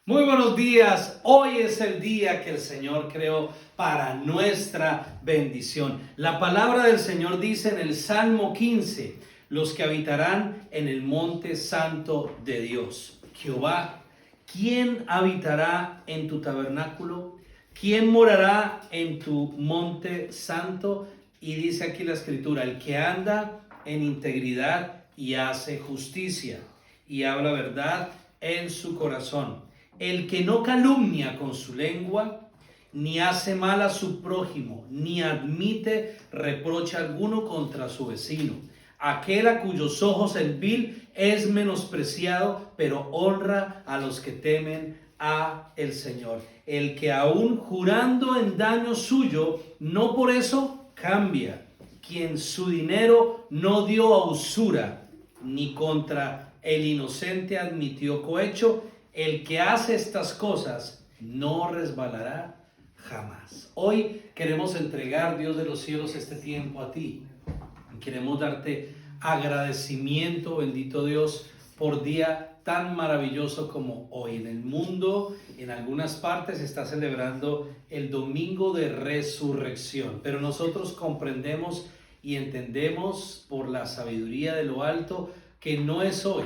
Muy buenos días. Hoy es el día que el Señor creó para nuestra bendición. La palabra del Señor dice en el Salmo 15, los que habitarán en el monte santo de Dios. Jehová, ¿quién habitará en tu tabernáculo? ¿Quién morará en tu monte santo? Y dice aquí la escritura, el que anda en integridad y hace justicia y habla verdad en su corazón. El que no calumnia con su lengua, ni hace mal a su prójimo, ni admite reproche alguno contra su vecino. Aquel a cuyos ojos el vil es menospreciado, pero honra a los que temen a el Señor. El que aún jurando en daño suyo, no por eso cambia. Quien su dinero no dio a usura, ni contra el inocente admitió cohecho. El que hace estas cosas no resbalará jamás. Hoy queremos entregar, Dios de los cielos, este tiempo a ti. Queremos darte agradecimiento, bendito Dios, por día tan maravilloso como hoy. En el mundo, en algunas partes, se está celebrando el domingo de resurrección, pero nosotros comprendemos y entendemos por la sabiduría de lo alto que no es hoy.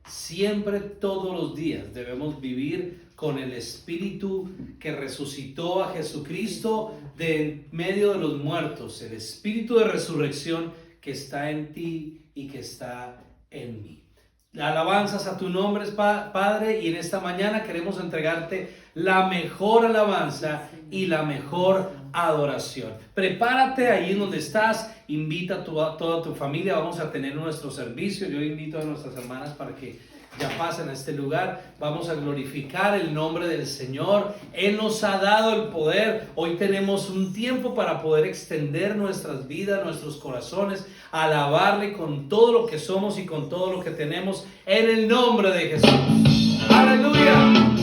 Siempre, todos los días, debemos vivir con el Espíritu que resucitó a Jesucristo de en medio de los muertos, el Espíritu de resurrección que está en ti y que está en mí. Alabanzas a tu nombre, Padre, y en esta mañana queremos entregarte la mejor alabanza y la mejor adoración. Prepárate ahí en donde estás, invita a toda tu familia, vamos a tener nuestro servicio. Yo invito a nuestras hermanas para que ya pasen a este lugar. Vamos a glorificar el nombre del Señor. Él nos ha dado el poder. Hoy tenemos un tiempo para poder extender nuestras vidas, nuestros corazones, alabarle con todo lo que somos y con todo lo que tenemos en el nombre de Jesús. ¡Aleluya!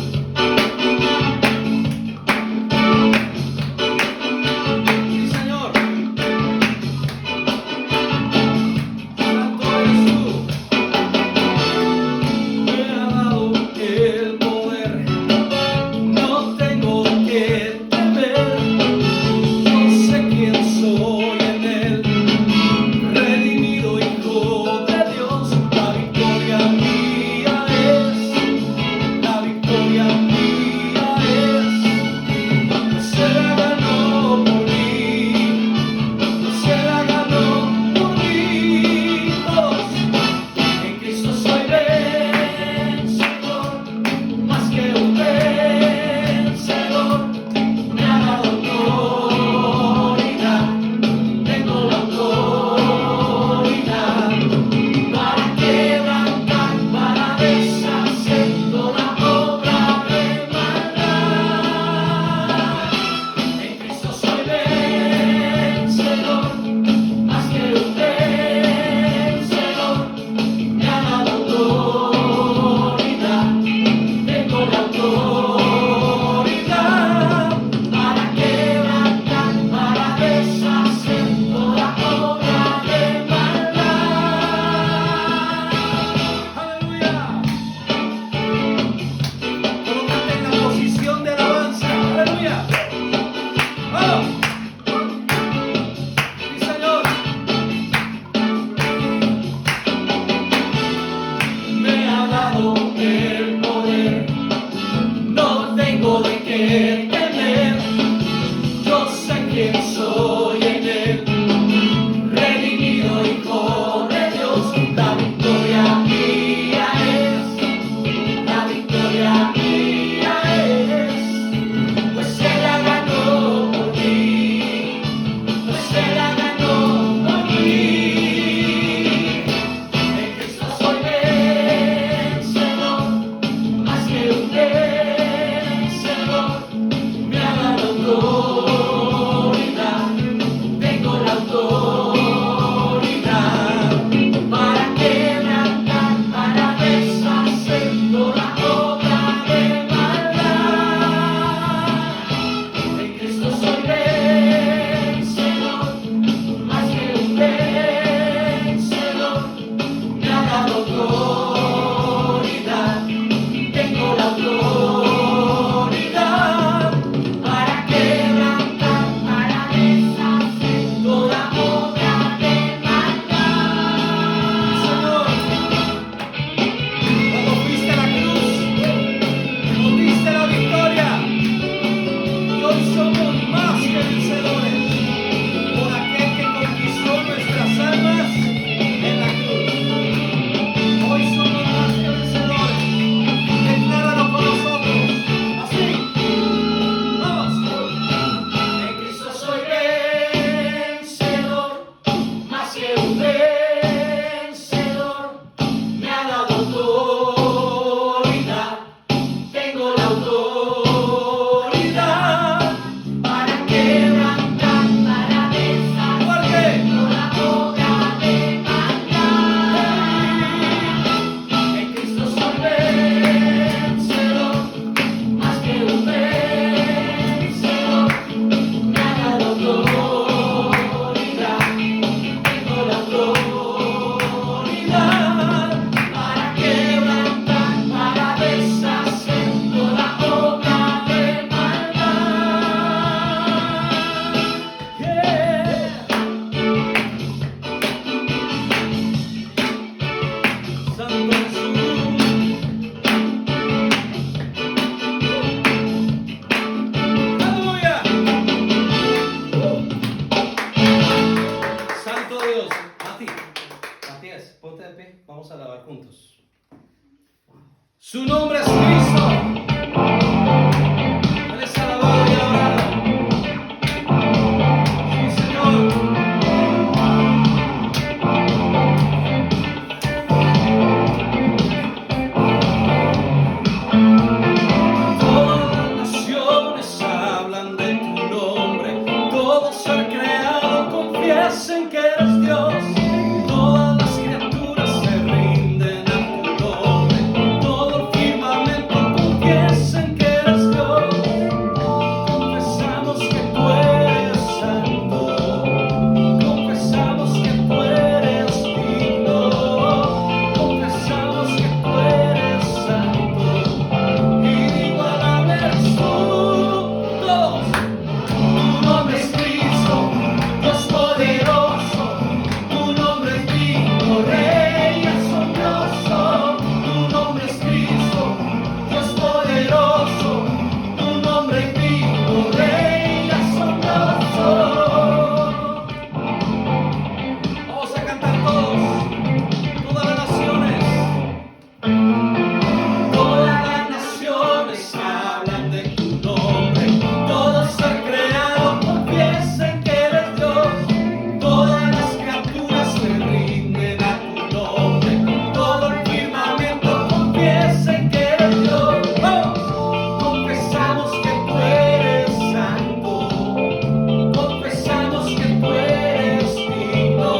se hablan de tu nombre. Todo ser creado confiesen que eres Dios. Todas las criaturas se rinden a tu nombre. Todo el firmamento confiesen que eres Dios. ¡Oh! Confesamos que tú eres santo. Confesamos que tú eres digno.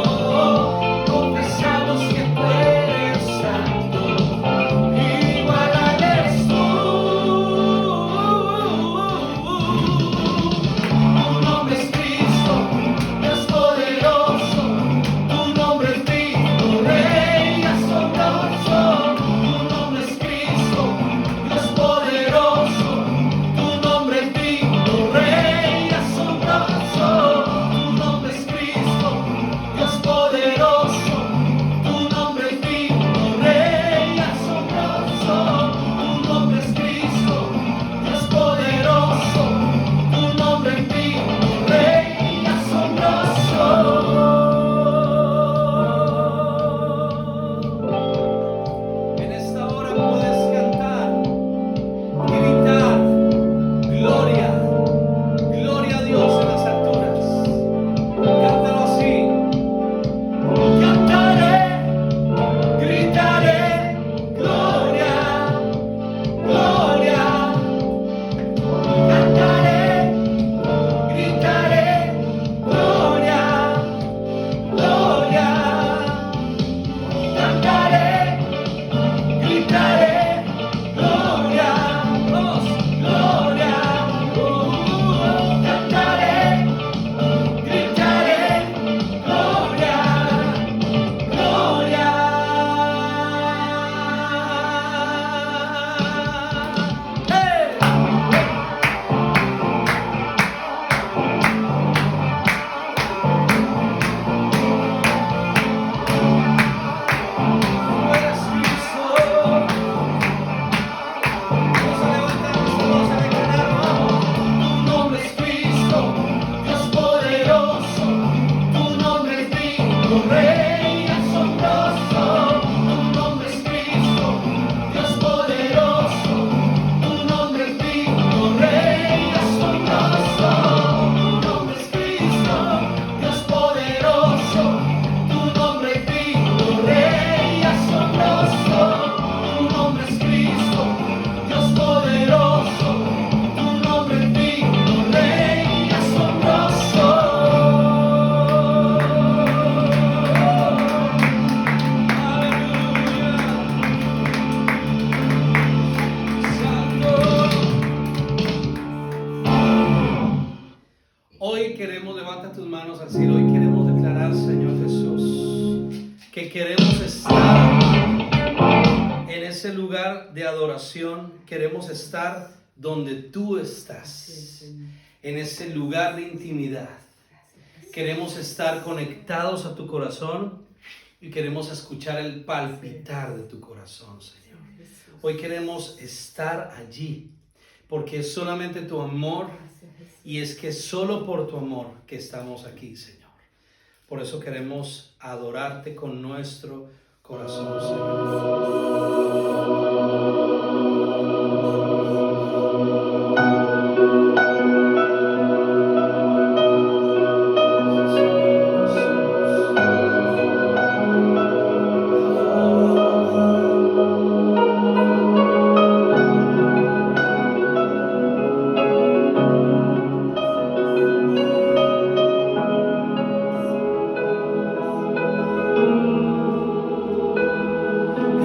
Confesamos que tú eres santo. Igual eres tú. Tu nombre es Cristo, Dios poderoso. Tu nombre es digno, Rey asombroso. Tu nombre es Cristo, Dios poderoso. Tu nombre es digno, Rey asombroso. Tu nombre es Cristo, Dios poderoso. Tu nombre es digno, Rey asombroso. Tu nombre es Cristo, Dios poderoso. Tu nombre es digno, Rey asombroso. En esta hora puedes cantar, gritar, gloria, gloria a Dios en las alturas. Cántalo así. Cantaré, gritaré, gloria, gloria. Cantaré, gritaré, gloria, gloria. Cantaré, gritaré, gloria, vamos, gloria. Cantaré, gritaré, gloria, gloria. ¡Hey! Tú eres Cristo. Vamos a levantar nuestra voz a declarar, vamos. Tu nombre es Cristo, Dios poderoso. Tu nombre es digno, Rey asombroso. Tu nombre es Cristo, Dios poderoso. Tu nombre es digno, Rey asombroso. Tu nombre es Cristo, Dios poderoso. Tu nombre es digno, Rey asombroso. Tu nombre es Cristo, Dios poderoso. Tu nombre es digno, Rey asombroso. Hoy queremos, levanta tus manos al cielo, hoy queremos declarar, Señor Jesús, que queremos estar en ese lugar de adoración, queremos estar donde tú estás, en ese lugar de intimidad. Queremos estar conectados a tu corazón y queremos escuchar el palpitar de tu corazón, Señor. Hoy queremos estar allí, porque es solamente tu amor y es que solo por tu amor que estamos aquí, Señor. Por eso queremos adorarte con nuestro corazón, Señor.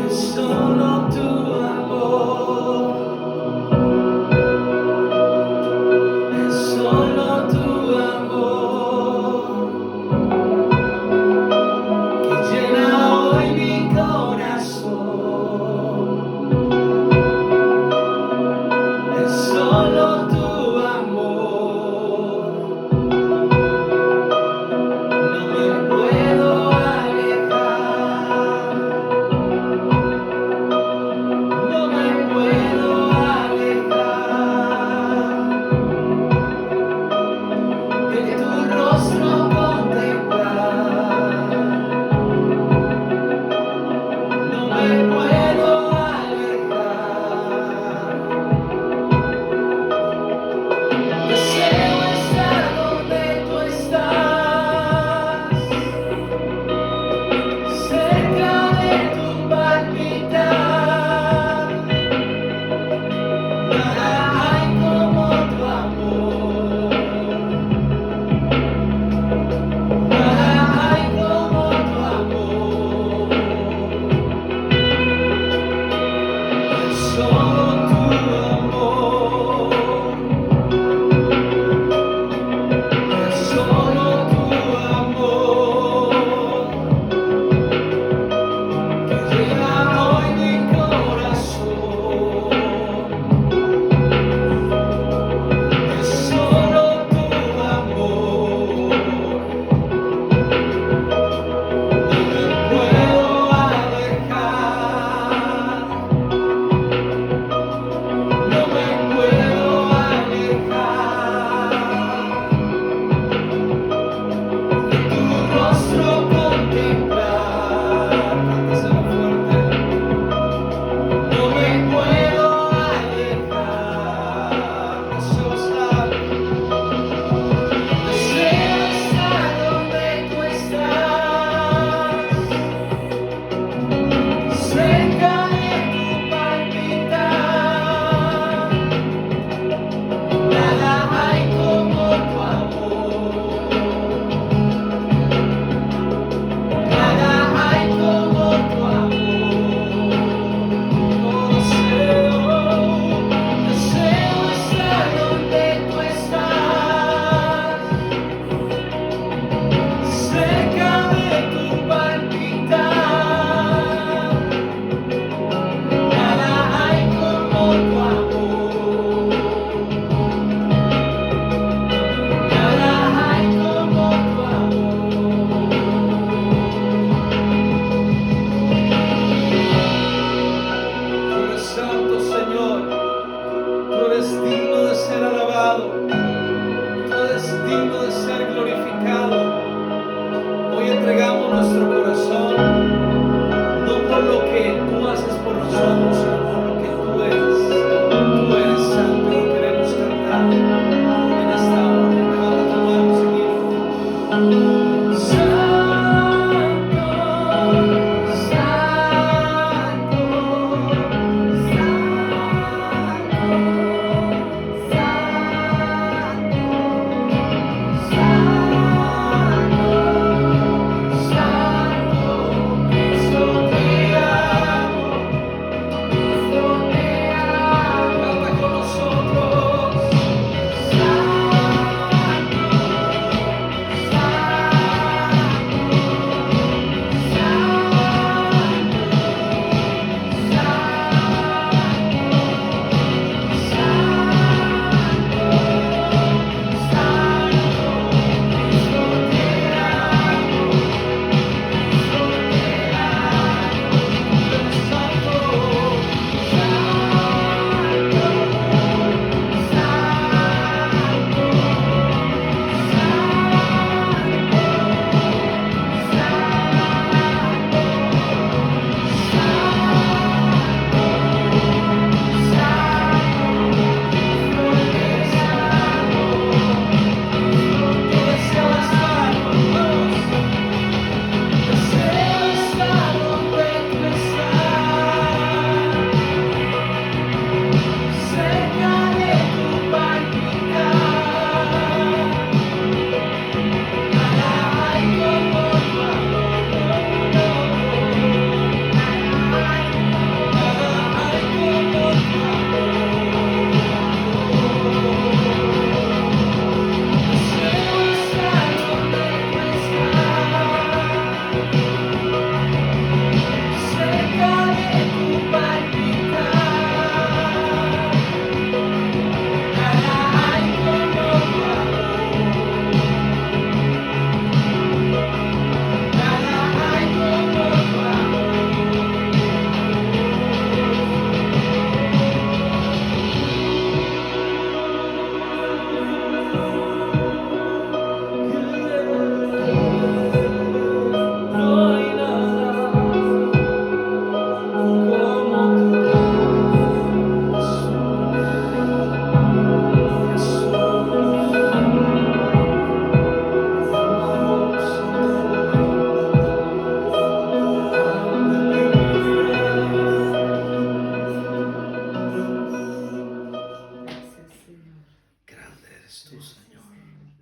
Es solo tu amor.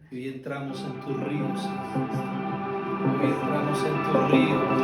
Hoy entramos en tu río, Señor. Hoy entramos en tu río.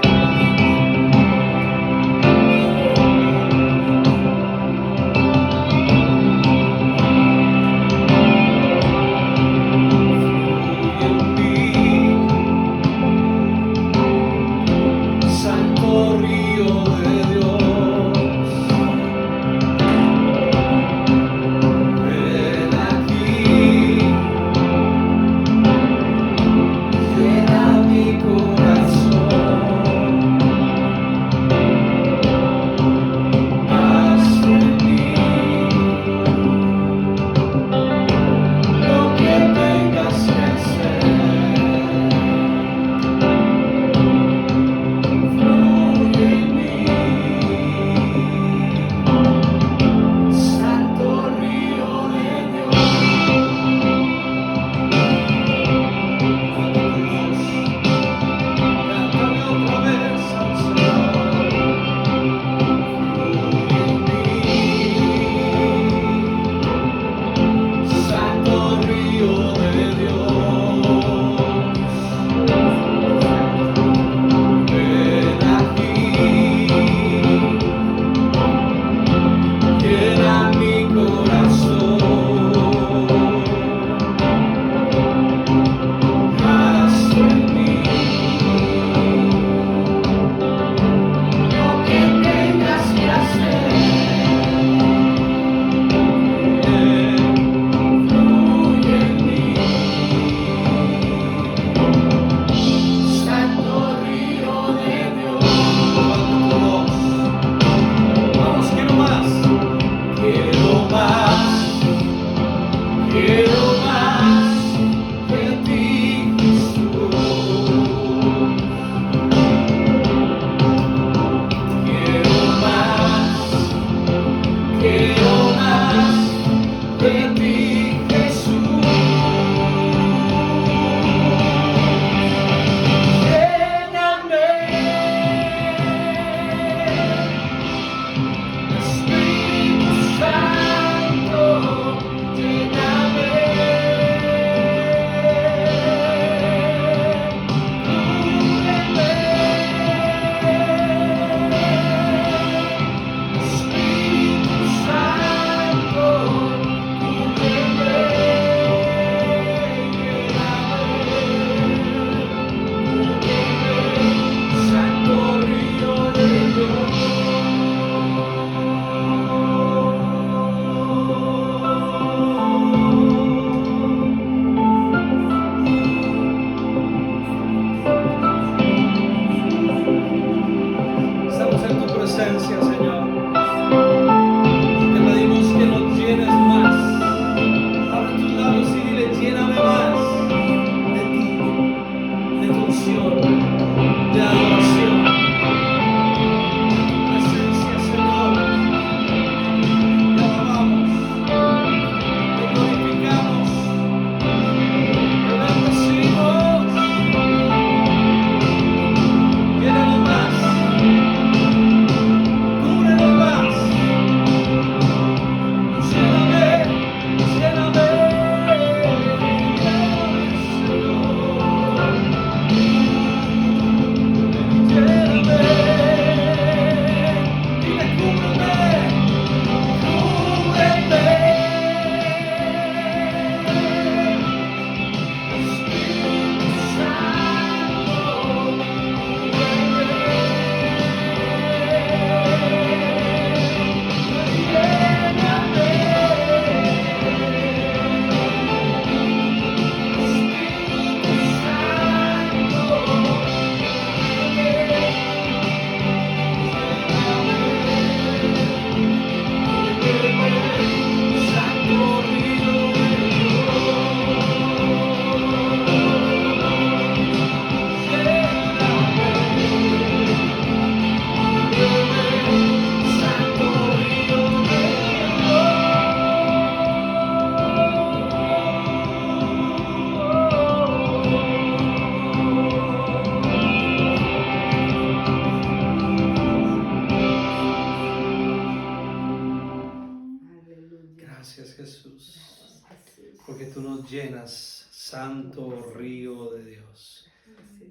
porque tú nos llenas, Santo Río de Dios.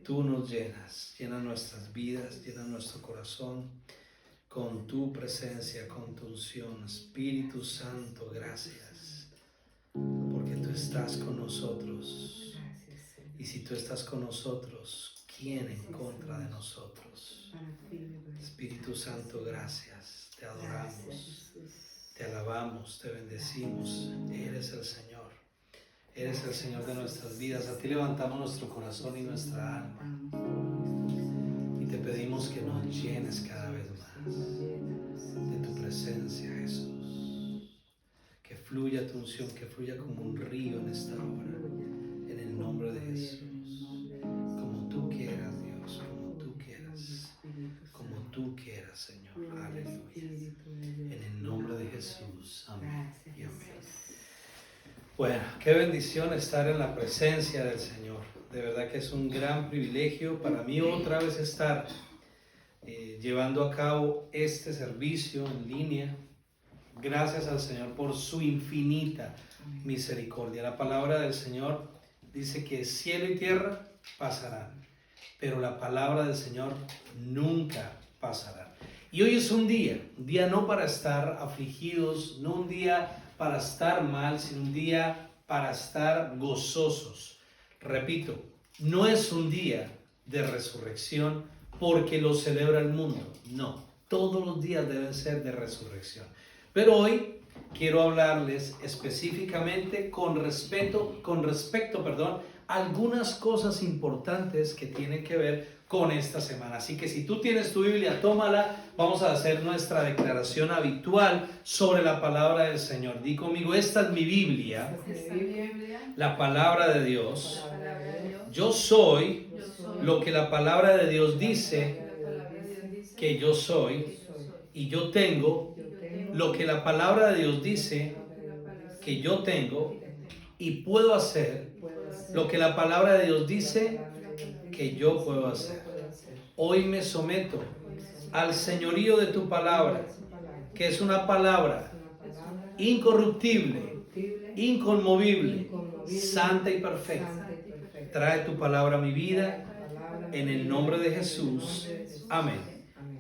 Tú nos llenas, llenas nuestras vidas, llenas nuestro corazón con tu presencia, con tu unción. Espíritu Santo, gracias, porque tú estás con nosotros. Y si tú estás con nosotros, ¿quién en contra de nosotros? Espíritu Santo, gracias, te adoramos, te alabamos, te bendecimos. Eres el Señor. Eres el Señor de nuestras vidas. A ti levantamos nuestro corazón y nuestra alma. Y te pedimos que nos llenes cada vez más de tu presencia, Jesús. Que fluya tu unción, que fluya como un río en esta hora. En el nombre de Jesús. Como tú quieras, Dios, como tú quieras. Como tú quieras, Señor. Aleluya. En el nombre de Jesús. Amén y amén. Bueno, qué bendición estar en la presencia del Señor. De verdad que es un gran privilegio para mí otra vez estar llevando a cabo este servicio en línea. Gracias al Señor por su infinita misericordia. La palabra del Señor dice que cielo y tierra pasarán, pero la palabra del Señor nunca pasará. Y hoy es un día no para estar afligidos, no un día para estar mal, sino un día para estar gozosos. Repito, no es un día de resurrección porque lo celebra el mundo. No, todos los días deben ser de resurrección. Pero hoy quiero hablarles específicamente con respecto, a algunas cosas importantes que tienen que ver con esta semana. Así que si tú tienes tu Biblia, tómala. Vamos a hacer nuestra declaración habitual sobre la palabra del Señor. Di conmigo, esta es mi Biblia, la palabra de Dios. Yo soy lo que la palabra de Dios dice que yo soy, y yo tengo lo que la palabra de Dios dice que yo tengo, y puedo hacer lo que la palabra de Dios dice que yo puedo hacer. Hoy me someto al señorío de tu palabra, que es una palabra incorruptible, inconmovible, santa y perfecta. Trae tu palabra a mi vida, en el nombre de Jesús. Amén.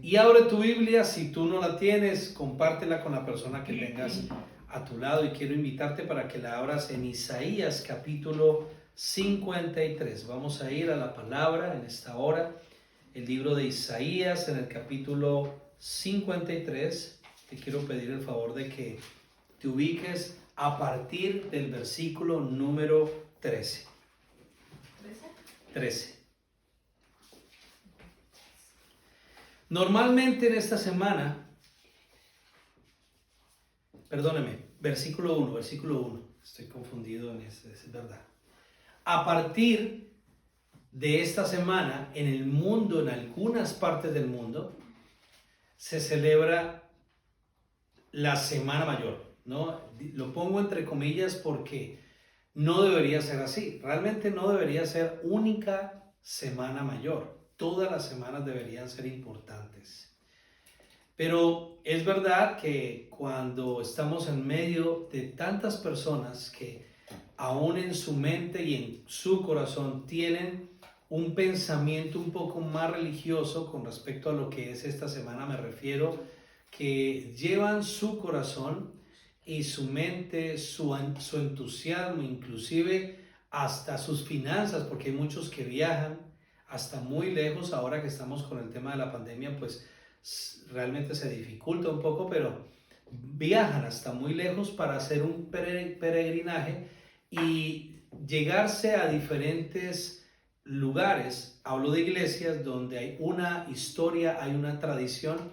Y abre tu Biblia, si tú no la tienes, compártela con la persona que tengas a tu lado. Y quiero invitarte para que la abras en Isaías capítulo 53. Vamos a ir a la palabra en esta hora. El libro de Isaías en el capítulo 53. Te quiero pedir el favor de que te ubiques a partir del versículo número 13. 13. Normalmente en esta semana, versículo 1, estoy confundido en eso, es verdad. A partir de esta semana, en el mundo, en algunas partes del mundo, se celebra la Semana Mayor, ¿no? Lo pongo entre comillas porque no debería ser así. Realmente no debería ser única Semana Mayor. Todas las semanas deberían ser importantes. Pero es verdad que cuando estamos en medio de tantas personas que aún en su mente y en su corazón tienen un pensamiento un poco más religioso con respecto a lo que es esta semana, me refiero, que llevan su corazón y su mente, su entusiasmo, inclusive hasta sus finanzas, porque hay muchos que viajan hasta muy lejos. Ahora que estamos con el tema de la pandemia, pues realmente se dificulta un poco, pero viajan hasta muy lejos para hacer un peregrinaje y llegarse a diferentes lugares. Hablo de iglesias donde hay una historia, hay una tradición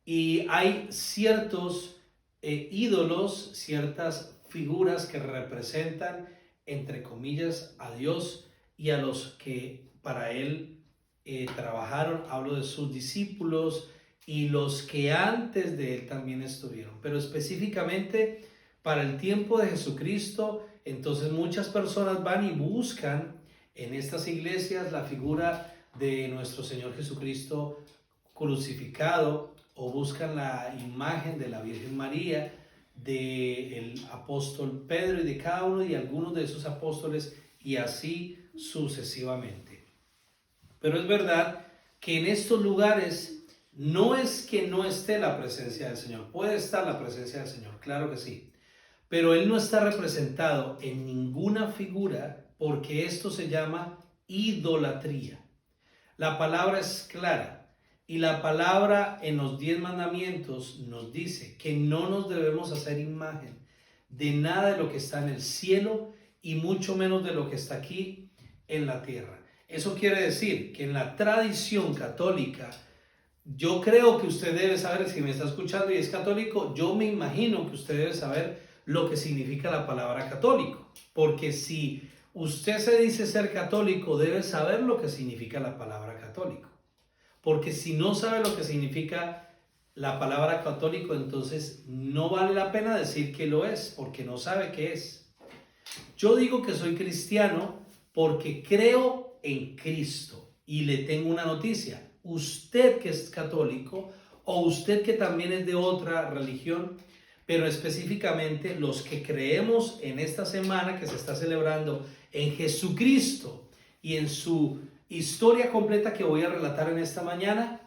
y hay ciertos ídolos, ciertas figuras que representan, entre comillas, a Dios y a los que para Él trabajaron. Hablo de sus discípulos y los que antes de Él también estuvieron. Pero específicamente para el tiempo de Jesucristo, entonces muchas personas van y buscan en estas iglesias la figura de nuestro Señor Jesucristo crucificado, o buscan la imagen de la Virgen María, del apóstol Pedro y de cada uno y algunos de esos apóstoles y así sucesivamente. Pero es verdad que en estos lugares no es que no esté la presencia del Señor, puede estar la presencia del Señor, claro que sí, pero Él no está representado en ninguna figura porque esto se llama idolatría. La palabra es clara y la palabra en los 10 mandamientos nos dice que no nos debemos hacer imagen de nada de lo que está en el cielo y mucho menos de lo que está aquí en la tierra. Eso quiere decir que en la tradición católica, yo creo que usted debe saber, si me está escuchando y es católico, yo me imagino que usted debe saber lo que significa la palabra católico, porque si usted se dice ser católico, debe saber lo que significa la palabra católico, porque si no sabe lo que significa la palabra católico, entonces no vale la pena decir que lo es, porque no sabe qué es. Yo digo que soy cristiano porque creo en Cristo y le tengo una noticia. Usted que es católico o usted que también es de otra religión, pero específicamente los que creemos en esta semana que se está celebrando en Jesucristo y en su historia completa que voy a relatar en esta mañana,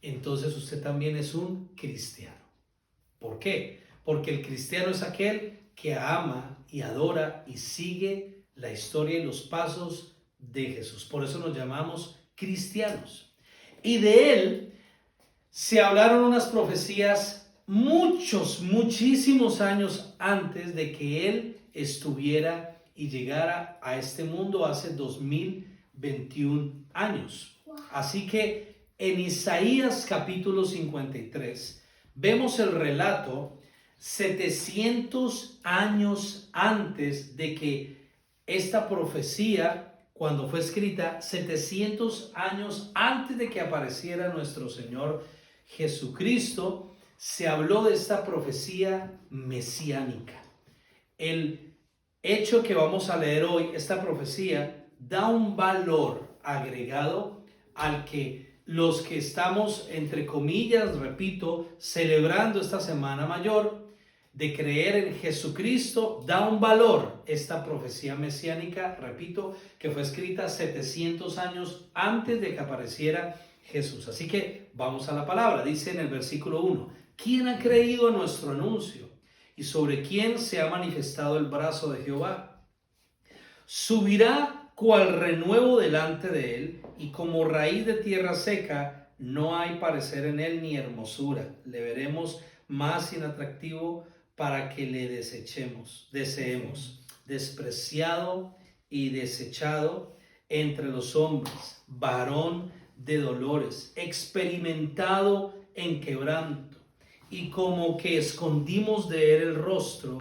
entonces usted también es un cristiano. ¿Por qué? Porque el cristiano es aquel que ama y adora y sigue la historia y los pasos de Jesús. Por eso nos llamamos cristianos. Y de él se hablaron unas profecías muchísimos años antes de que él estuviera y llegara a este mundo hace 2021 años. Así que en Isaías capítulo 53 vemos el relato 700 años antes de que esta profecía, cuando fue escrita, 700 años antes de que apareciera nuestro Señor Jesucristo, se habló de esta profecía mesiánica. El hecho que vamos a leer hoy, esta profecía, da un valor agregado al que los que estamos, entre comillas, repito, celebrando esta Semana Mayor, de creer en Jesucristo, da un valor esta profecía mesiánica, repito, que fue escrita 700 años antes de que apareciera Jesús. Así que vamos a la palabra. Dice en el versículo 1, ¿quién ha creído a nuestro anuncio? ¿Y sobre quién se ha manifestado el brazo de Jehová? Subirá cual renuevo delante de él, y como raíz de tierra seca, no hay parecer en él ni hermosura. Le veremos más inatractivo para que le deseemos, despreciado y desechado entre los hombres, varón de dolores, experimentado en quebranto, y como que escondimos de él el rostro,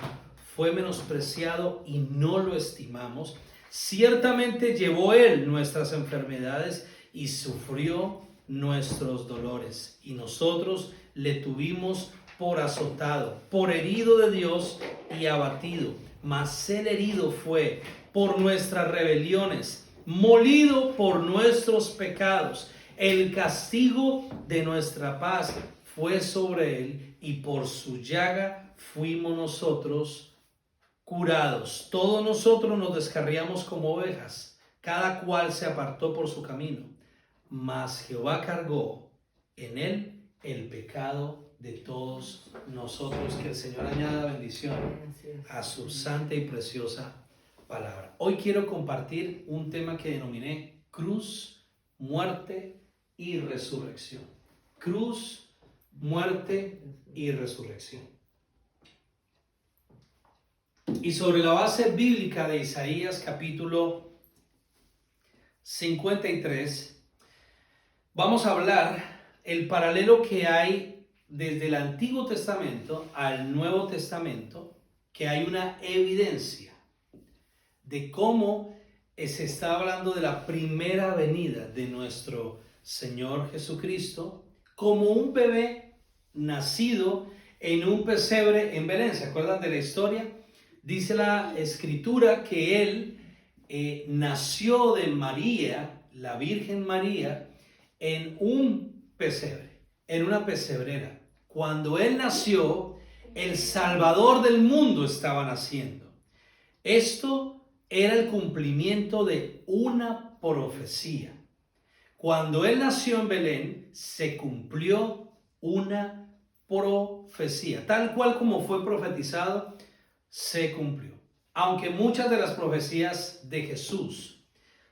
fue menospreciado y no lo estimamos. Ciertamente llevó él nuestras enfermedades y sufrió nuestros dolores, y nosotros le tuvimos por azotado, por herido de Dios y abatido. Mas él herido fue por nuestras rebeliones, molido por nuestros pecados. El castigo de nuestra paz fue sobre él, y por su llaga fuimos nosotros curados. Todos nosotros nos descarriamos como ovejas, cada cual se apartó por su camino, mas Jehová cargó en él el pecado de todos nosotros. Que el Señor añada bendición a su santa y preciosa palabra. Hoy quiero compartir un tema que denominé cruz, muerte y resurrección. Cruz, muerte y resurrección. Y sobre la base bíblica de Isaías capítulo 53, vamos a hablar el paralelo que hay desde el Antiguo Testamento al Nuevo Testamento, que hay una evidencia de cómo se está hablando de la primera venida de nuestro Señor Jesucristo como un bebé nacido en un pesebre en Belén. ¿Se acuerdan de la historia? Dice la Escritura que él nació de María, la Virgen María, en un pesebre, en una pesebrera. Cuando él nació, el Salvador del mundo estaba naciendo. Esto era el cumplimiento de una profecía. Cuando él nació en Belén, se cumplió una profecía. Tal cual como fue profetizado, se cumplió. Aunque muchas de las profecías de Jesús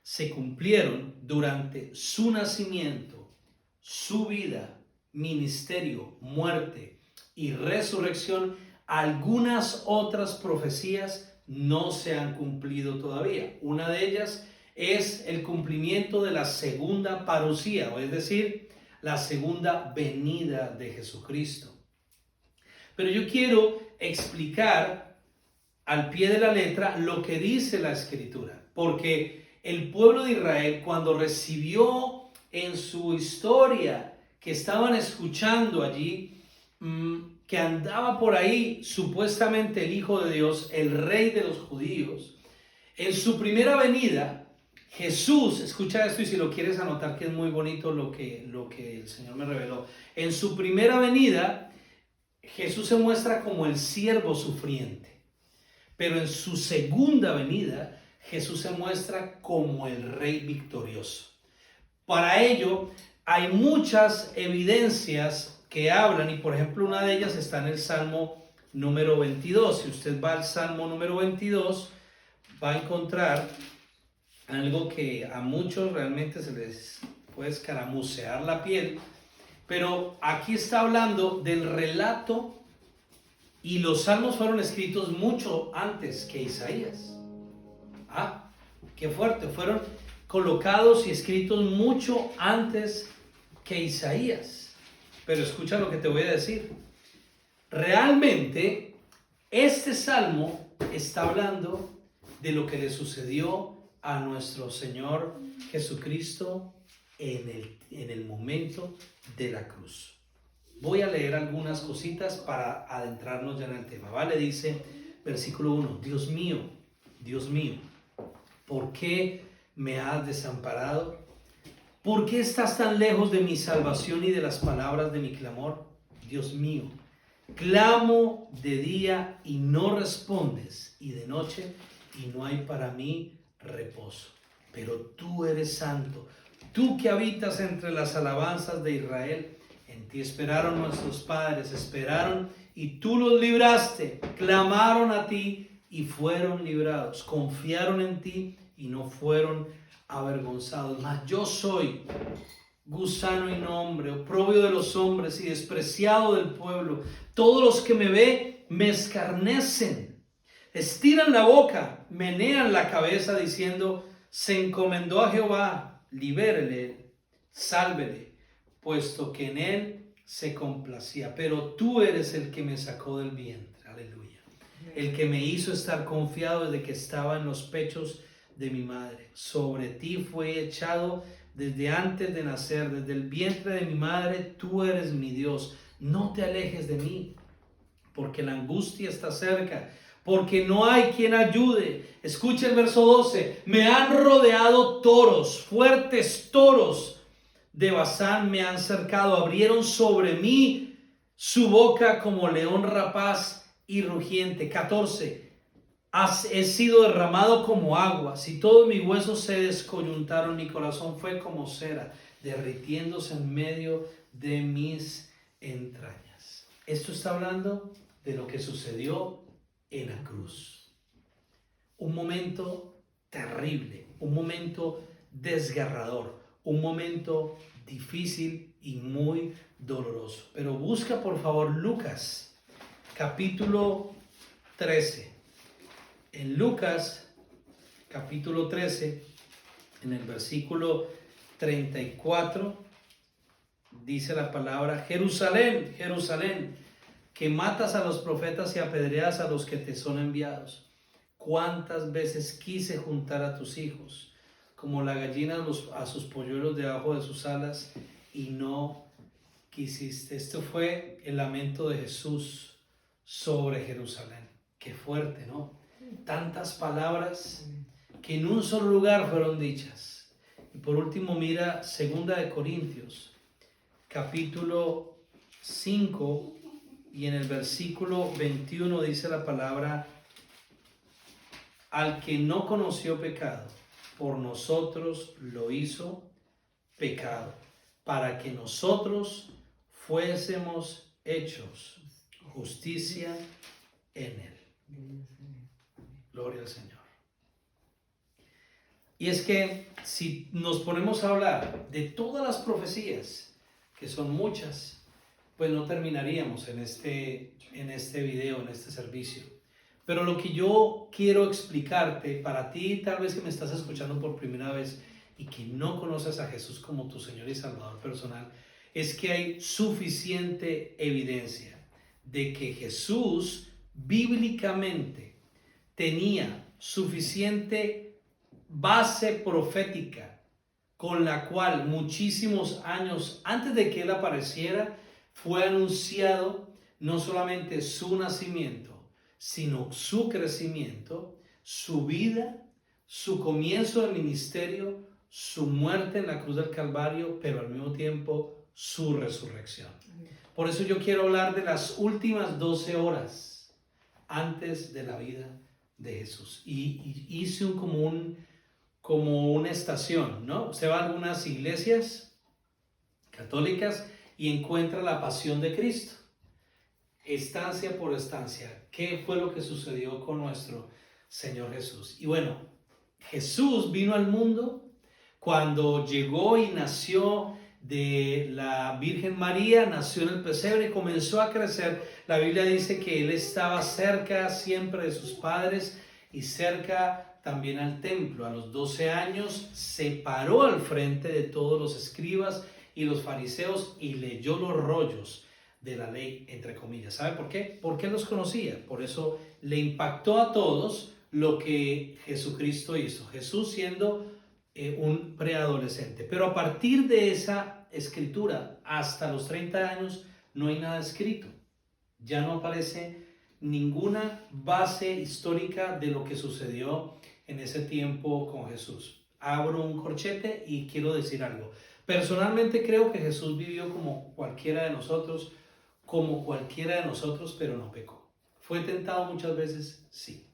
se cumplieron durante su nacimiento, su vida, ministerio, muerte y resurrección, algunas otras profecías no se han cumplido todavía. Una de ellas es el cumplimiento de la segunda parusía, o es decir, la segunda venida de Jesucristo. Pero yo quiero explicar al pie de la letra lo que dice la Escritura, porque el pueblo de Israel, cuando recibió en su historia que estaban escuchando allí, que andaba por ahí supuestamente el Hijo de Dios, el Rey de los judíos, en su primera venida, Jesús, escucha esto y si lo quieres anotar, que es muy bonito lo que el Señor me reveló. En su primera venida, Jesús se muestra como el siervo sufriente, pero en su segunda venida, Jesús se muestra como el Rey victorioso. Para ello, hay muchas evidencias que hablan, y por ejemplo una de ellas está en el Salmo número 22. Si usted va al Salmo número 22, va a encontrar algo que a muchos realmente se les puede escaramucear la piel, pero aquí está hablando del relato, y los salmos fueron escritos mucho antes que Isaías. Qué fuerte, fueron colocados y escritos mucho antes que Isaías. Pero escucha lo que te voy a decir. Realmente, este salmo está hablando de lo que le sucedió a nuestro Señor Jesucristo en el momento de la cruz. Voy a leer algunas cositas para adentrarnos ya en el tema, ¿vale? Dice, versículo 1, Dios mío, ¿por qué me has desamparado? ¿Por qué estás tan lejos de mi salvación y de las palabras de mi clamor? Dios mío, clamo de día y no respondes, y de noche y no hay para mí reposo. Pero tú eres santo, tú que habitas entre las alabanzas de Israel. En ti esperaron nuestros padres, esperaron y tú los libraste. Clamaron a ti y fueron librados. Confiaron en ti y no fueron avergonzados. Mas yo soy gusano y no hombre, oprobio de los hombres y despreciado del pueblo. Todos los que me ven me escarnecen. Estiran la boca, menean la cabeza diciendo, se encomendó a Jehová, libérele, sálvele, puesto que en él se complacía. Pero tú eres el que me sacó del vientre, aleluya. El que me hizo estar confiado desde que estaba en los pechos de mi madre. Sobre ti fue echado desde antes de nacer, desde el vientre de mi madre. Tú eres mi Dios. No te alejes de mí, porque la angustia está cerca, porque no hay quien ayude. Escucha el verso 12. Me han rodeado toros, fuertes toros de Basán me han cercado. Abrieron sobre mí su boca como león rapaz y rugiente. 14. He sido derramado como agua. Si todos mis huesos se descoyuntaron, mi corazón fue como cera, derritiéndose en medio de mis entrañas. Esto está hablando de lo que sucedió en la cruz. Un momento terrible, un momento desgarrador, un momento difícil y muy doloroso. Pero busca por favor Lucas capítulo 13. En Lucas capítulo 13, en el versículo 34, dice la palabra: Jerusalén, Jerusalén, que matas a los profetas y apedreas a los que te son enviados. Cuántas veces quise juntar a tus hijos, como la gallina a sus polluelos debajo de sus alas, y no quisiste. Esto fue el lamento de Jesús sobre Jerusalén. Qué fuerte, ¿no? Tantas palabras que en un solo lugar fueron dichas. Y por último, mira 2 Corintios, capítulo 5 y en el versículo 21 dice la palabra: al que no conoció pecado, por nosotros lo hizo pecado, para que nosotros fuésemos hechos justicia en él. Gloria al Señor. Y es que si nos ponemos a hablar de todas las profecías, que son muchas, pues no terminaríamos en este video, en este servicio. Pero lo que yo quiero explicarte, para ti tal vez que me estás escuchando por primera vez y que no conoces a Jesús como tu Señor y Salvador personal, es que hay suficiente evidencia de que Jesús bíblicamente tenía suficiente base profética con la cual muchísimos años antes de que Él apareciera fue anunciado no solamente su nacimiento, sino su crecimiento, su vida, su comienzo del ministerio, su muerte en la cruz del Calvario, pero al mismo tiempo su resurrección. Por eso yo quiero hablar de las últimas 12 horas antes de la vida de Jesús. Y hice como una estación, ¿no? Usted va a algunas iglesias católicas y encuentra la pasión de Cristo. Estancia por estancia, ¿qué fue lo que sucedió con nuestro Señor Jesús? Y bueno, Jesús vino al mundo cuando llegó y nació de la Virgen María, nació en el pesebre y comenzó a crecer. La Biblia dice que Él estaba cerca siempre de sus padres y cerca también al templo. A los 12 años se paró al frente de todos los escribas y los fariseos y leyó los rollos de la ley, entre comillas. ¿Sabe por qué? Porque Él los conocía. Por eso le impactó a todos lo que Jesucristo hizo. Jesús siendo un preadolescente. Pero a partir de esa escritura, hasta los 30 años, no hay nada escrito. Ya no aparece ninguna base histórica de lo que sucedió en ese tiempo con Jesús. Abro un corchete y quiero decir algo. Personalmente creo que Jesús vivió como cualquiera de nosotros, pero no pecó. ¿Fue tentado muchas veces? Sí.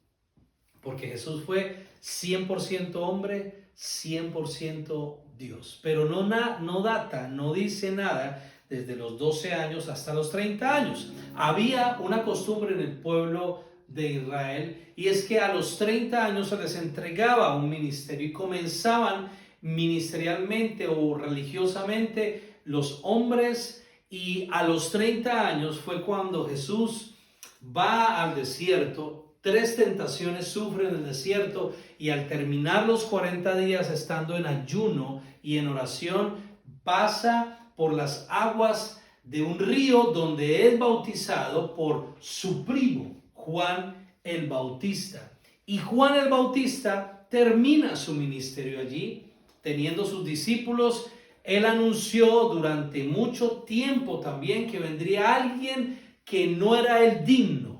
Porque Jesús fue 100% hombre, 100% Dios. Pero no dice nada desde los 12 años hasta los 30 años. Había una costumbre en el pueblo de Israel y es que a los 30 años se les entregaba un ministerio y comenzaban ministerialmente o religiosamente los hombres. Y a los 30 años fue cuando Jesús va al desierto. 3 tentaciones sufre en el desierto y al terminar los 40 días estando en ayuno y en oración, pasa por las aguas de un río donde es bautizado por su primo, Juan el Bautista. Y Juan el Bautista termina su ministerio allí, teniendo sus discípulos. Él anunció durante mucho tiempo también que vendría alguien que no era el digno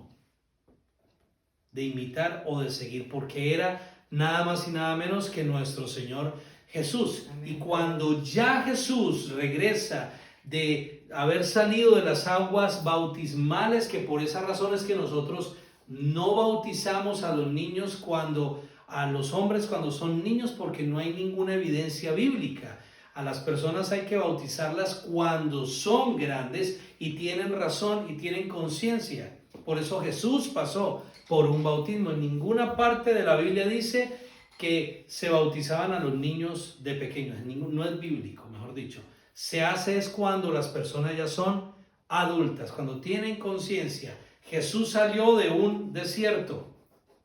de imitar o de seguir, porque era nada más y nada menos que nuestro Señor Jesús. Amén. Y cuando ya Jesús regresa de haber salido de las aguas bautismales, que por esa razón es que nosotros no bautizamos a los niños a los hombres cuando son niños, porque no hay ninguna evidencia bíblica. A las personas hay que bautizarlas cuando son grandes y tienen razón y tienen conciencia. Por eso Jesús pasó por un bautismo. En ninguna parte de la Biblia dice que se bautizaban a los niños de pequeños. No es bíblico, mejor dicho. Se hace es cuando las personas ya son adultas, cuando tienen conciencia. Jesús salió de un desierto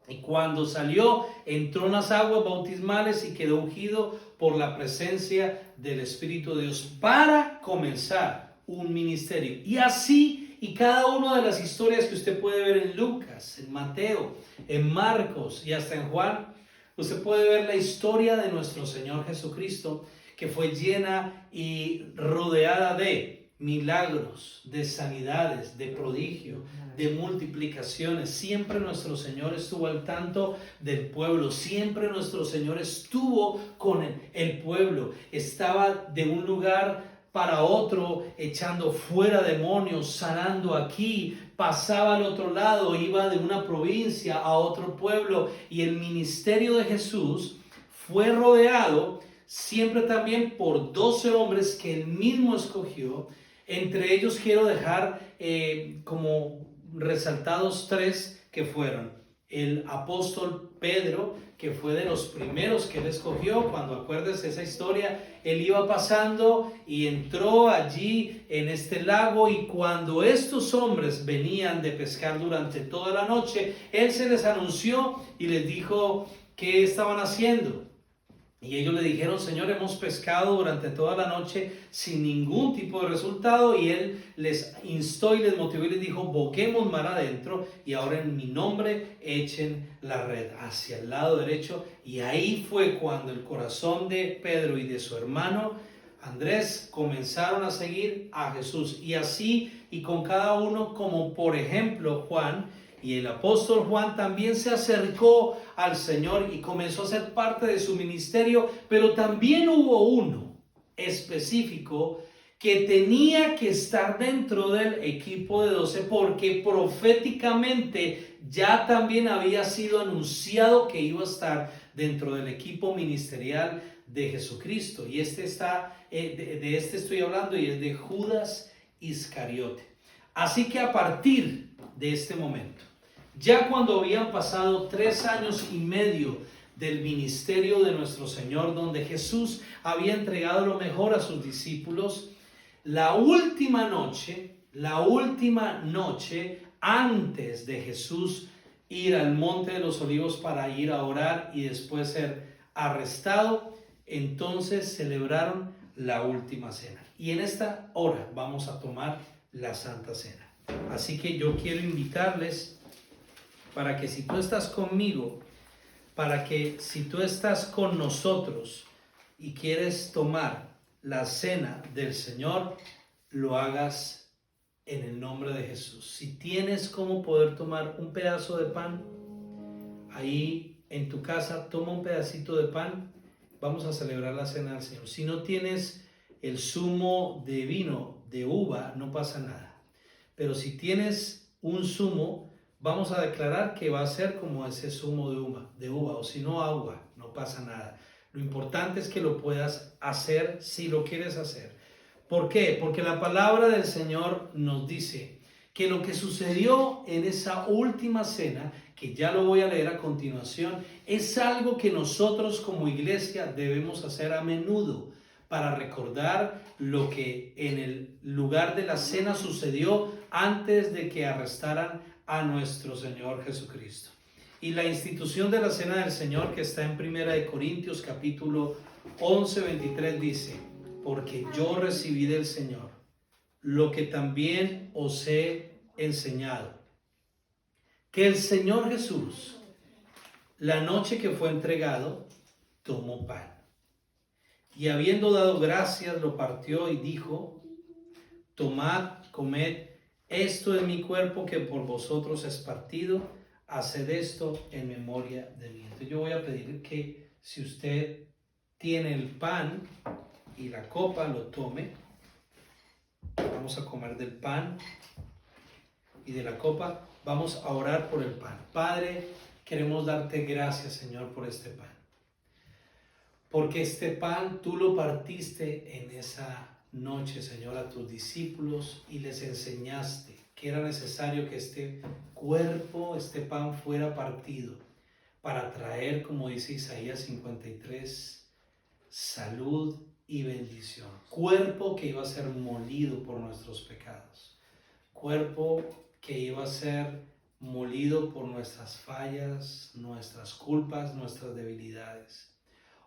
y cuando salió entró en las aguas bautismales y quedó ungido por la presencia del Espíritu de Dios para comenzar un ministerio. Y así, y cada una de las historias que usted puede ver en Lucas, en Mateo, en Marcos y hasta en Juan, usted puede ver la historia de nuestro Señor Jesucristo, que fue llena y rodeada de milagros, de sanidades, de prodigio, de multiplicaciones. Siempre nuestro Señor estuvo al tanto del pueblo, siempre nuestro Señor estuvo con el pueblo, estaba de un lugar para otro, echando fuera demonios, sanando aquí, pasaba al otro lado, iba de una provincia a otro pueblo, y el ministerio de Jesús fue rodeado siempre también por 12 hombres que él mismo escogió. Entre ellos quiero dejar como resaltados tres que fueron el apóstol Pedro, que fue de los primeros que él escogió. Cuando acuerdes esa historia, él iba pasando y entró allí en este lago, y cuando estos hombres venían de pescar durante toda la noche, él se les anunció y les dijo qué estaban haciendo. Y ellos le dijeron: Señor, hemos pescado durante toda la noche sin ningún tipo de resultado. Y él les instó y les motivó y les dijo: boguemos mar adentro y ahora en mi nombre echen la red hacia el lado derecho. Y ahí fue cuando el corazón de Pedro y de su hermano Andrés comenzaron a seguir a Jesús. Y así, y con cada uno, como por ejemplo Juan. Y el apóstol Juan también se acercó al Señor y comenzó a ser parte de su ministerio, pero también hubo uno específico que tenía que estar dentro del equipo de 12, porque proféticamente ya también había sido anunciado que iba a estar dentro del equipo ministerial de Jesucristo. Y este está, de este estoy hablando, y es de Judas Iscariote. Así que a partir de este momento, ya cuando habían pasado 3 años y medio del ministerio de nuestro Señor, donde Jesús había entregado lo mejor a sus discípulos, la última noche antes de Jesús ir al Monte de los Olivos para ir a orar y después ser arrestado, entonces celebraron la última cena. Y en esta hora vamos a tomar la Santa Cena. Así que yo quiero invitarles para que, si tú estás conmigo, para que si tú estás con nosotros y quieres tomar la cena del Señor, lo hagas en el nombre de Jesús. Si tienes cómo poder tomar un pedazo de pan, ahí en tu casa, toma un pedacito de pan. Vamos a celebrar la cena del Señor. Si no tienes el zumo de vino, de uva, no pasa nada. Pero si tienes un zumo, vamos a declarar que va a ser como ese zumo de uva, o si no, agua, no pasa nada. Lo importante es que lo puedas hacer si lo quieres hacer. ¿Por qué? Porque la palabra del Señor nos dice que lo que sucedió en esa última cena, que ya lo voy a leer a continuación, es algo que nosotros como iglesia debemos hacer a menudo para recordar lo que en el lugar de la cena sucedió antes de que arrestaran a nuestro Señor Jesucristo. Y la institución de la cena del Señor, que está en 1 Corintios capítulo 11, 23, dice: porque yo recibí del Señor lo que también os he enseñado, que el Señor Jesús, la noche que fue entregado, tomó pan, y habiendo dado gracias, lo partió y dijo: tomad, comed, esto es mi cuerpo que por vosotros es partido, haced esto en memoria de mí. Entonces yo voy a pedir que, si usted tiene el pan y la copa, lo tome. Vamos a comer del pan y de la copa. Vamos a orar por el pan. Padre, queremos darte gracias, Señor, por este pan, porque este pan tú lo partiste en esa noche, Señor, a tus discípulos, y les enseñaste que era necesario que este cuerpo, este pan, fuera partido para traer, como dice Isaías 53, salud y bendición. Cuerpo que iba a ser molido por nuestros pecados. Cuerpo que iba a ser molido por nuestras fallas, nuestras culpas, nuestras debilidades.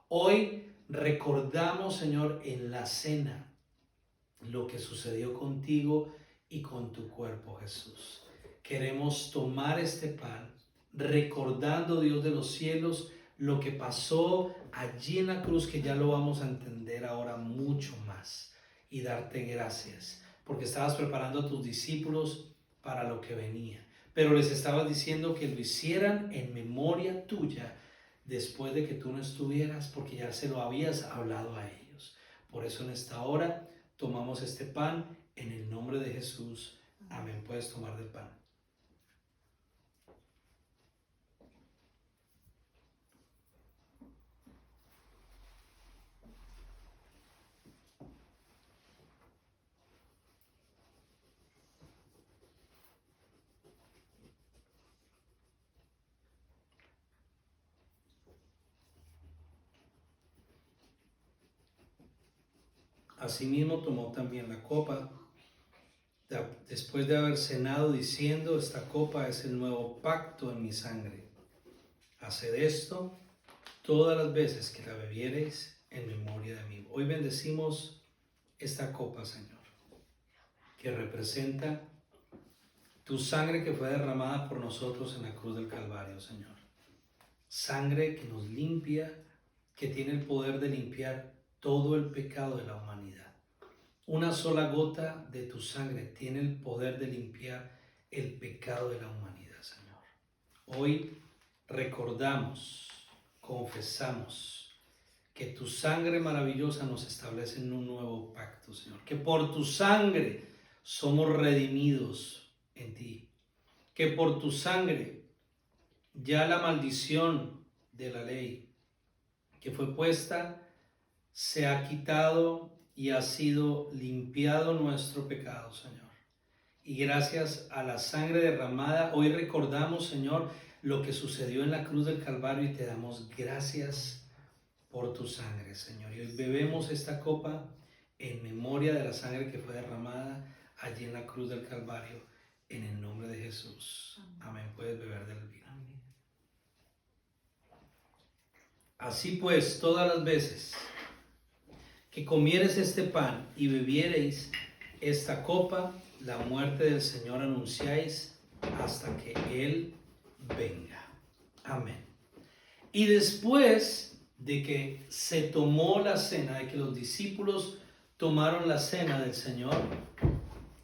Hoy recordamos, Señor, en la cena lo que sucedió contigo y con tu cuerpo, Jesús. Queremos tomar este pan recordando, Dios de los cielos, lo que pasó allí en la cruz, que ya lo vamos a entender ahora mucho más, y darte gracias porque estabas preparando a tus discípulos para lo que venía, pero les estabas diciendo que lo hicieran en memoria tuya después de que tú no estuvieras, porque ya se lo habías hablado a ellos. Por eso en esta hora tomamos este pan en el nombre de Jesús. Amén. Puedes tomar del pan. Asimismo tomó también la copa, después de haber cenado, diciendo: esta copa es el nuevo pacto en mi sangre. Haced esto todas las veces que la bebiereis en memoria de mí. Hoy bendecimos esta copa, Señor, que representa tu sangre que fue derramada por nosotros en la cruz del Calvario, Señor. Sangre que nos limpia, que tiene el poder de limpiar todo el pecado de la humanidad. Una sola gota de tu sangre tiene el poder de limpiar el pecado de la humanidad, Señor. Hoy recordamos, confesamos que tu sangre maravillosa nos establece en un nuevo pacto, Señor. Que por tu sangre somos redimidos en ti. Que por tu sangre ya la maldición de la ley que fue puesta se ha quitado y ha sido limpiado nuestro pecado, Señor. Y gracias a la sangre derramada, hoy recordamos, Señor, lo que sucedió en la cruz del Calvario y te damos gracias por tu sangre, Señor. Y hoy bebemos esta copa en memoria de la sangre que fue derramada allí en la cruz del Calvario, en el nombre de Jesús. Amén. Puedes beber del vino. Así pues, todas las veces que comiereis este pan y bebiereis esta copa, la muerte del Señor anunciáis hasta que Él venga. Amén. Y después de que se tomó la cena, de que los discípulos tomaron la cena del Señor,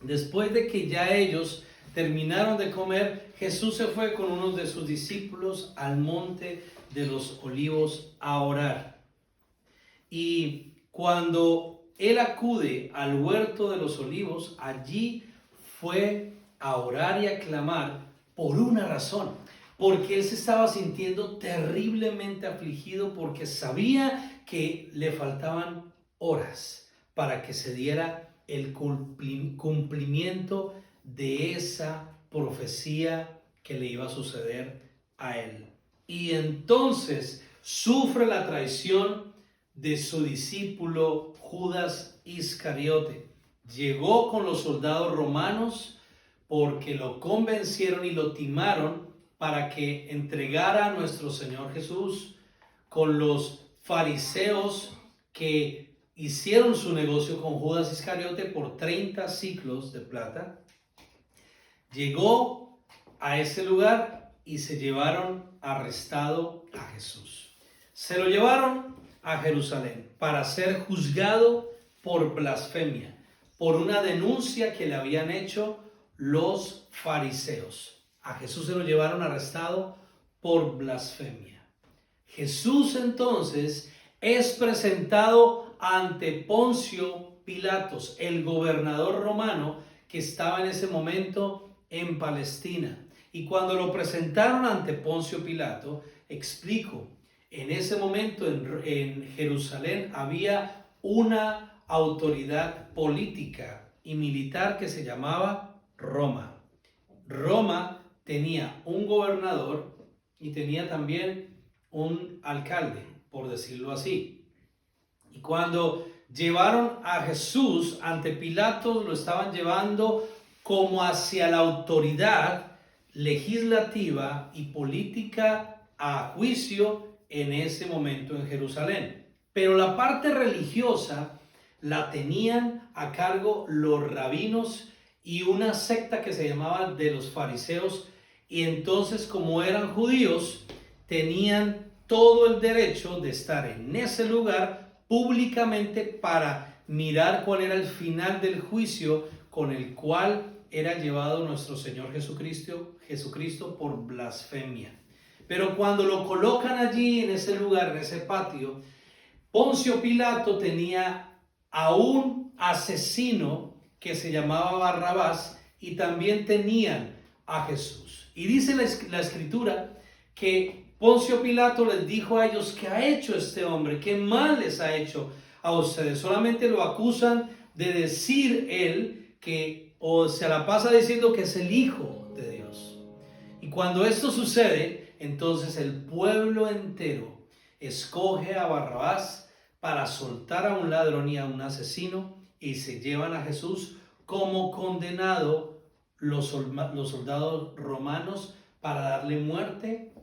después de que ya ellos terminaron de comer, Jesús se fue con unos de sus discípulos al monte de los Olivos a orar. Y cuando él acude al huerto de los Olivos, allí fue a orar y a clamar por una razón, porque él se estaba sintiendo terriblemente afligido, porque sabía que le faltaban horas para que se diera el cumplimiento de esa profecía que le iba a suceder a él. Y entonces sufre la traición de su discípulo Judas Iscariote. Llegó con los soldados romanos porque lo convencieron y lo timaron para que entregara a nuestro Señor Jesús, con los fariseos que hicieron su negocio con Judas Iscariote por 30 siclos de plata. Llegó a ese lugar y se llevaron arrestado a Jesús. Se lo llevaron a Jerusalén para ser juzgado por blasfemia, por una denuncia que le habían hecho los fariseos. A Jesús se lo llevaron arrestado por blasfemia. Jesús entonces es presentado ante Poncio Pilatos, el gobernador romano que estaba en ese momento en Palestina. Y cuando lo presentaron ante Poncio Pilato, explico, en ese momento en Jerusalén había una autoridad política y militar que se llamaba Roma. Roma tenía un gobernador y tenía también un alcalde, por decirlo así. Y cuando llevaron a Jesús ante Pilato, lo estaban llevando como hacia la autoridad legislativa y política a juicio en ese momento en Jerusalén. Pero la parte religiosa la tenían a cargo los rabinos y una secta que se llamaba de los fariseos, y entonces, como eran judíos, tenían todo el derecho de estar en ese lugar públicamente para mirar cuál era el final del juicio con el cual era llevado nuestro Señor Jesucristo por blasfemia. Pero cuando lo colocan allí en ese lugar, en ese patio, Poncio Pilato tenía aún asesino que se llamaba Barrabás y también tenían a Jesús. Y dice la escritura que Poncio Pilato les dijo a ellos: ¿qué ha hecho este hombre? ¿Qué mal les ha hecho a ustedes? Solamente lo acusan de decir él que, o se la pasa diciendo que es el Hijo de Dios. Y cuando esto sucede, entonces el pueblo entero escoge a Barrabás para soltar a un ladrón y a un asesino, y se llevan a Jesús como condenado los soldados romanos para darle muerte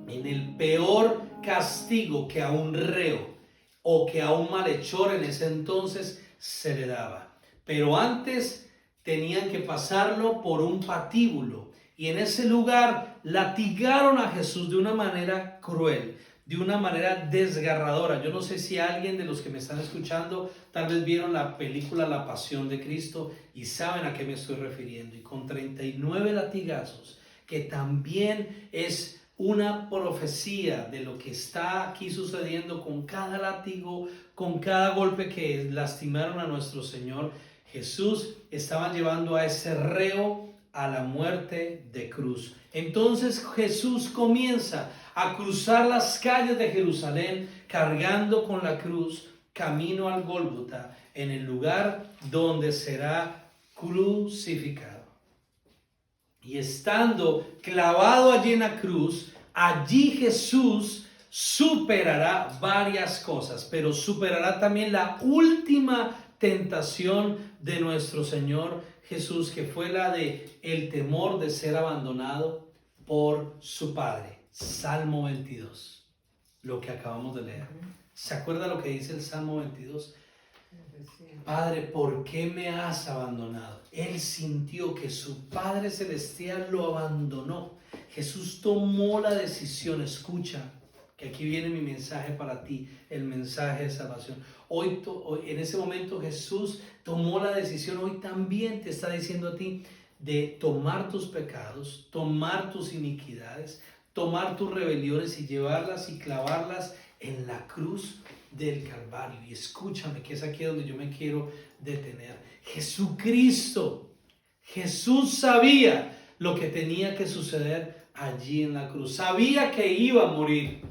en el peor castigo que a un reo o que a un malhechor en ese entonces se le daba. Pero antes tenían que pasarlo por un patíbulo, y en ese lugar latigaron a Jesús de una manera cruel, de una manera desgarradora. Yo no sé si alguien de los que me están escuchando tal vez vieron la película La Pasión de Cristo y saben a qué me estoy refiriendo. Y con 39 latigazos, que también es una profecía de lo que está aquí sucediendo con cada látigo, con cada golpe que lastimaron a nuestro Señor Jesús, estaban llevando a ese reo a la muerte de cruz. Entonces Jesús comienza a cruzar las calles de Jerusalén cargando con la cruz, camino al Gólgota, en el lugar donde será crucificado. Y estando clavado allí en la cruz, allí Jesús superará varias cosas, pero superará también la última tentación de nuestro Señor Jesús, que fue la de el temor de ser abandonado por su Padre. Salmo 22, lo que acabamos de leer. ¿Se acuerda lo que dice el Salmo 22? Padre, ¿por qué me has abandonado? Él sintió que su Padre Celestial lo abandonó. Jesús tomó la decisión. Escucha, que aquí viene mi mensaje para ti, el mensaje de salvación. Hoy, en ese momento Jesús tomó la decisión. Hoy también te está diciendo a ti de tomar tus pecados, tomar tus iniquidades, tomar tus rebeliones y llevarlas y clavarlas en la cruz del Calvario. Y escúchame, que es aquí donde yo me quiero detener. Jesucristo, Jesús sabía lo que tenía que suceder allí en la cruz. Sabía que iba a morir,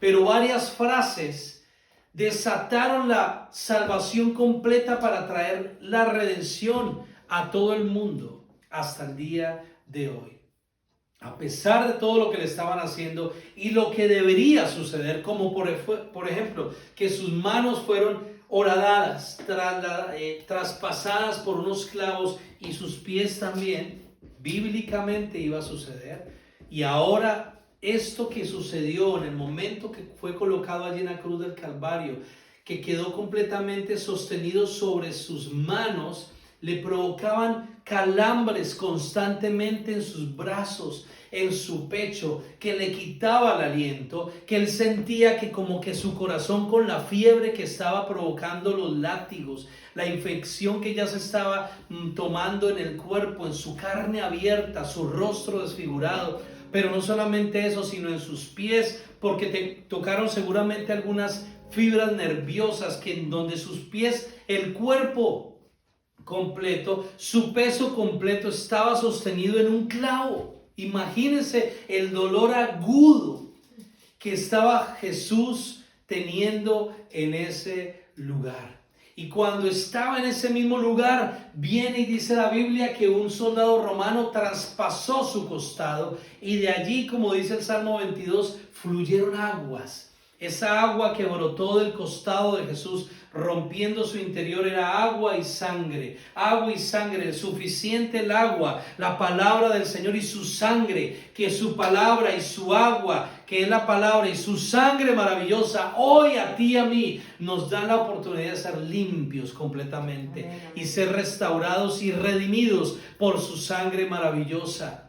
pero varias frases desataron la salvación completa para traer la redención a todo el mundo hasta el día de hoy. A pesar de todo lo que le estaban haciendo y lo que debería suceder, como por ejemplo, que sus manos fueron horadadas, traspasadas por unos clavos, y sus pies también, bíblicamente iba a suceder. Y ahora esto que sucedió en el momento que fue colocado allí en la cruz del Calvario, que quedó completamente sostenido sobre sus manos, le provocaban calambres constantemente en sus brazos, en su pecho, que le quitaba el aliento, que él sentía que como que su corazón, con la fiebre que estaba provocando los látigos, la infección que ya se estaba tomando en el cuerpo, en su carne abierta, su rostro desfigurado, pero no solamente eso, sino en sus pies, porque te tocaron seguramente algunas fibras nerviosas, que en donde sus pies, el cuerpo completo, su peso completo estaba sostenido en un clavo. Imagínense el dolor agudo que estaba Jesús teniendo en ese lugar. Y cuando estaba en ese mismo lugar, viene y dice la Biblia que un soldado romano traspasó su costado, y de allí, como dice el Salmo 22, fluyeron aguas. Esa agua que brotó del costado de Jesús, rompiendo su interior, era agua y sangre, suficiente el agua, la palabra del Señor y su sangre, que su palabra y su agua, que es la palabra y su sangre maravillosa, hoy a ti y a mí nos dan la oportunidad de ser limpios completamente y ser restaurados y redimidos por su sangre maravillosa.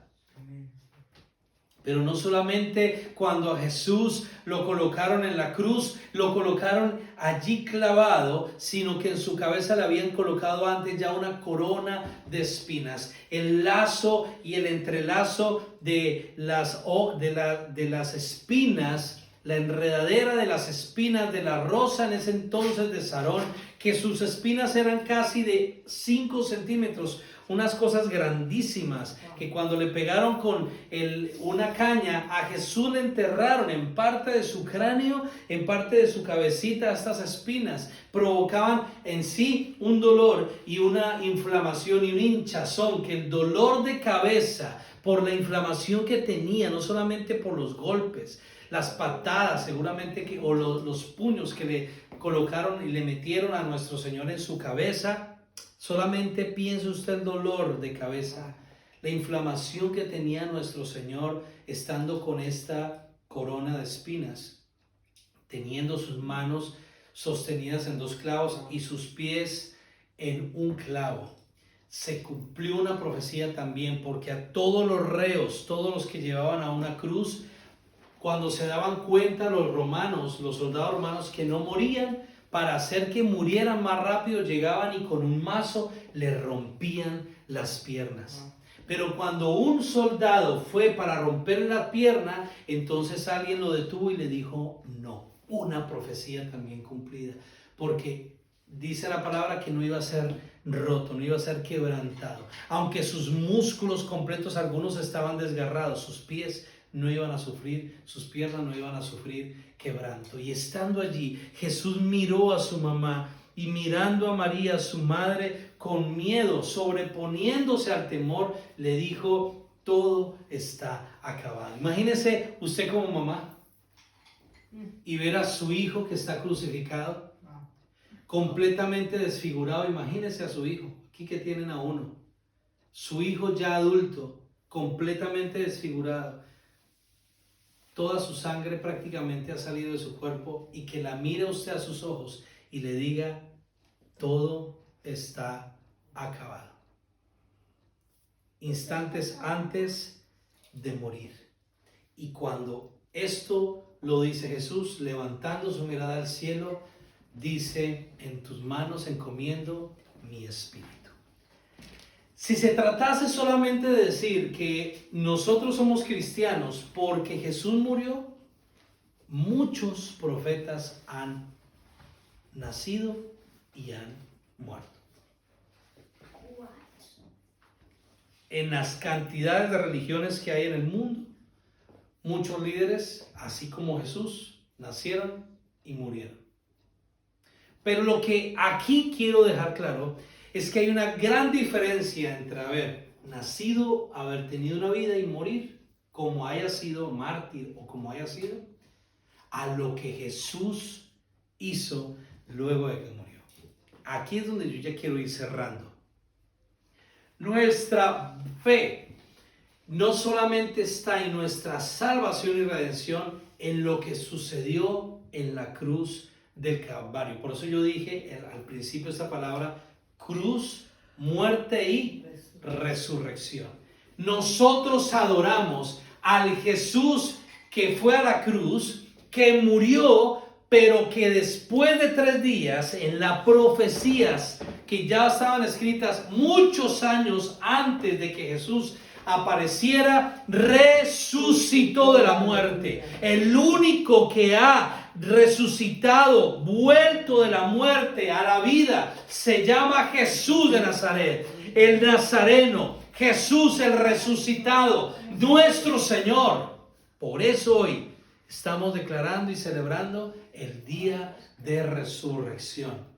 Pero no solamente cuando a Jesús lo colocaron en la cruz, lo colocaron allí clavado, sino que en su cabeza le habían colocado antes ya una corona de espinas. El lazo y el entrelazo de las espinas la enredadera de las espinas de la rosa en ese entonces de Sarón, que sus espinas eran casi de 5 centímetros, unas cosas grandísimas, que cuando le pegaron con una caña, a Jesús le enterraron en parte de su cráneo, en parte de su cabecita. Estas espinas provocaban en sí un dolor y una inflamación y un hinchazón, que el dolor de cabeza por la inflamación que tenía, no solamente por los golpes, las patadas seguramente o los puños que le colocaron y le metieron a nuestro Señor en su cabeza. Solamente piense usted el dolor de cabeza, la inflamación que tenía nuestro Señor estando con esta corona de espinas, teniendo sus manos sostenidas en 2 clavos y sus pies en un clavo. Se cumplió una profecía también, porque a todos los reos, todos los que llevaban a una cruz, cuando se daban cuenta los romanos, los soldados romanos, que no morían, para hacer que murieran más rápido, llegaban y con un mazo le rompían las piernas. Pero cuando un soldado fue para romper la pierna, entonces alguien lo detuvo y le dijo no. Una profecía también cumplida, porque dice la palabra que no iba a ser roto, no iba a ser quebrantado. Aunque sus músculos completos, algunos estaban desgarrados, sus pies no iban a sufrir, sus piernas no iban a sufrir quebranto. Y estando allí, Jesús miró a su mamá y mirando a María, su madre, con miedo, sobreponiéndose al temor, le dijo: todo está acabado. Imagínese usted como mamá y ver a su hijo que está crucificado, completamente desfigurado. Imagínese a su hijo, aquí que tienen a uno, su hijo ya adulto, completamente desfigurado. Toda su sangre prácticamente ha salido de su cuerpo, y que la mire usted a sus ojos y le diga: todo está acabado. Instantes antes de morir. Y cuando esto lo dice Jesús, levantando su mirada al cielo, dice: en tus manos encomiendo mi espíritu. Si se tratase solamente de decir que nosotros somos cristianos porque Jesús murió, muchos profetas han nacido y han muerto. En las cantidades de religiones que hay en el mundo, muchos líderes, así como Jesús, nacieron y murieron. Pero lo que aquí quiero dejar claro es que hay una gran diferencia entre haber nacido, haber tenido una vida y morir, como haya sido mártir o como haya sido, a lo que Jesús hizo luego de que murió. Aquí es donde yo ya quiero ir cerrando. Nuestra fe no solamente está en nuestra salvación y redención, en lo que sucedió en la cruz del Calvario. Por eso yo dije al principio esta palabra: cruz, muerte y resurrección. Nosotros adoramos al Jesús que fue a la cruz, que murió, pero que después de 3 días, en las profecías que ya estaban escritas muchos años antes de que Jesús apareciera, resucitó de la muerte. El único que ha resucitado, vuelto de la muerte a la vida, se llama Jesús de Nazaret, el Nazareno, Jesús el resucitado, nuestro Señor. Por eso hoy estamos declarando y celebrando el día de resurrección.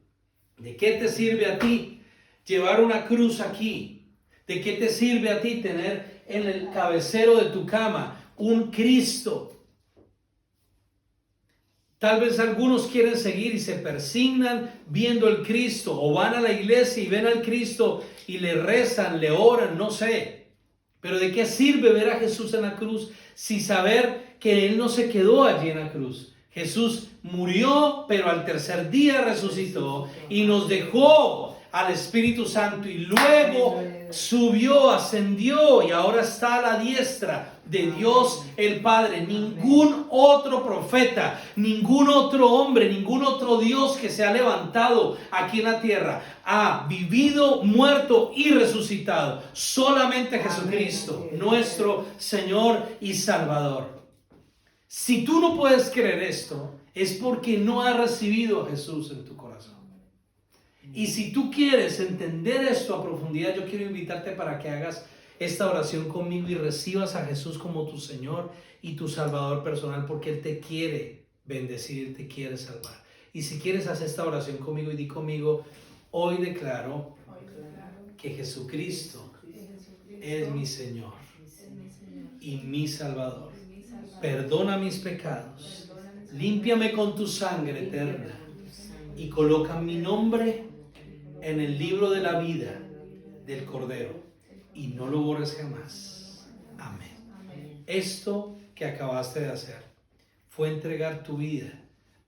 ¿De qué te sirve a ti llevar una cruz aquí? ¿De qué te sirve a ti tener en el cabecero de tu cama un Cristo? Tal vez algunos quieren seguir y se persignan viendo el Cristo, o van a la iglesia y ven al Cristo y le rezan, le oran, no sé. Pero ¿de qué sirve ver a Jesús en la cruz si saber que Él no se quedó allí en la cruz? Jesús murió, pero al 3er día resucitó y nos dejó al Espíritu Santo, y luego subió, ascendió y ahora está a la diestra de Dios el Padre. Ningún otro profeta, ningún otro hombre, ningún otro Dios que se ha levantado aquí en la tierra ha vivido, muerto y resucitado. Solamente Jesucristo, nuestro Señor y Salvador. Si tú no puedes creer esto, es porque no has recibido a Jesús en tu corazón. Y si tú quieres entender esto a profundidad, yo quiero invitarte para que hagas esta oración conmigo y recibas a Jesús como tu Señor y tu Salvador personal, porque Él te quiere bendecir, te quiere salvar. Y si quieres, haz esta oración conmigo y di conmigo: hoy declaro que Jesucristo es mi Señor y mi Salvador. Perdona mis pecados, límpiame con tu sangre eterna y coloca mi nombre en el libro de la vida del Cordero y no lo borres jamás. Amén. Esto que acabaste de hacer fue entregar tu vida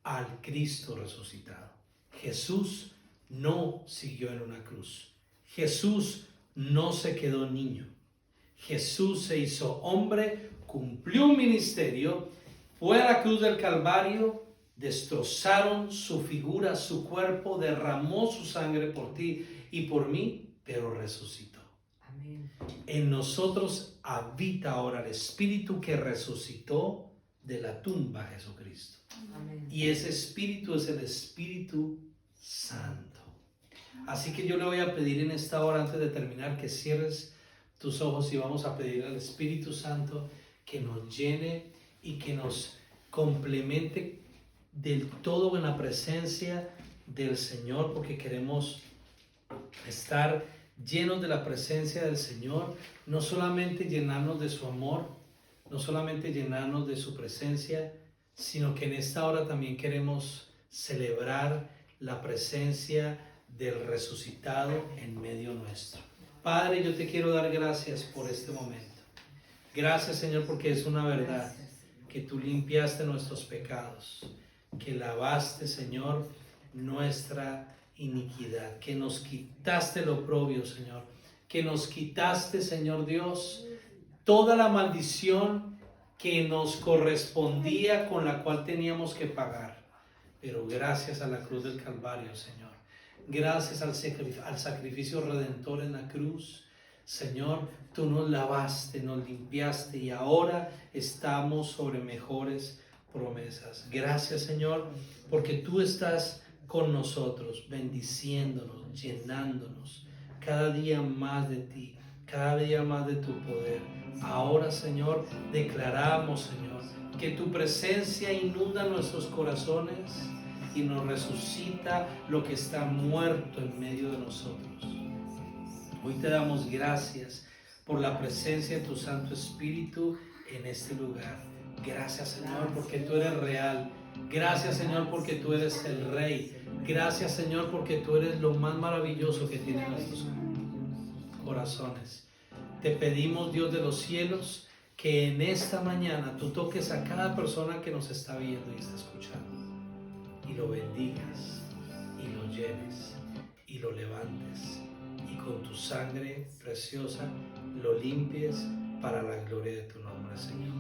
al Cristo resucitado. Jesús no siguió en una cruz. Jesús no se quedó niño. Jesús se hizo hombre, cumplió un ministerio, fue a la cruz del Calvario, destrozaron su figura, su cuerpo, derramó su sangre por ti y por mí, pero resucitó. Amén. En nosotros habita ahora el Espíritu que resucitó de la tumba a Jesucristo. Amén. Y ese Espíritu es el Espíritu Santo. Así que yo le voy a pedir en esta hora, antes de terminar, que cierres tus ojos y vamos a pedir al Espíritu Santo que nos llene y que nos complemente del todo en la presencia del Señor, porque queremos estar llenos de la presencia del Señor, no solamente llenarnos de su amor, no solamente llenarnos de su presencia, sino que en esta hora también queremos celebrar la presencia del resucitado en medio nuestro. Padre, yo te quiero dar gracias por este momento. Gracias, Señor, porque es una verdad que tú limpiaste nuestros pecados, que lavaste, Señor, nuestra iniquidad, que nos quitaste lo oprobio, Señor, que nos quitaste, Señor Dios, toda la maldición que nos correspondía, con la cual teníamos que pagar. Pero gracias a la cruz del Calvario, Señor, gracias al sacrificio redentor en la cruz, Señor, tú nos lavaste, nos limpiaste y ahora estamos sobre mejores promesas. Gracias, Señor, porque tú estás con nosotros, bendiciéndonos, llenándonos cada día más de ti, cada día más de tu poder. Ahora, Señor, declaramos, Señor, que tu presencia inunda nuestros corazones y nos resucita lo que está muerto en medio de nosotros. Hoy te damos gracias por la presencia de tu Santo Espíritu en este lugar. Gracias, Señor, porque tú eres real. Gracias, Señor, porque tú eres el Rey. Gracias, Señor, porque tú eres lo más maravilloso que tienen nuestros corazones. Te pedimos, Dios de los cielos, que en esta mañana tú toques a cada persona que nos está viendo y está escuchando, y lo bendigas, y lo llenes, y lo levantes, y con tu sangre preciosa lo limpies para la gloria de tu nombre, Señor.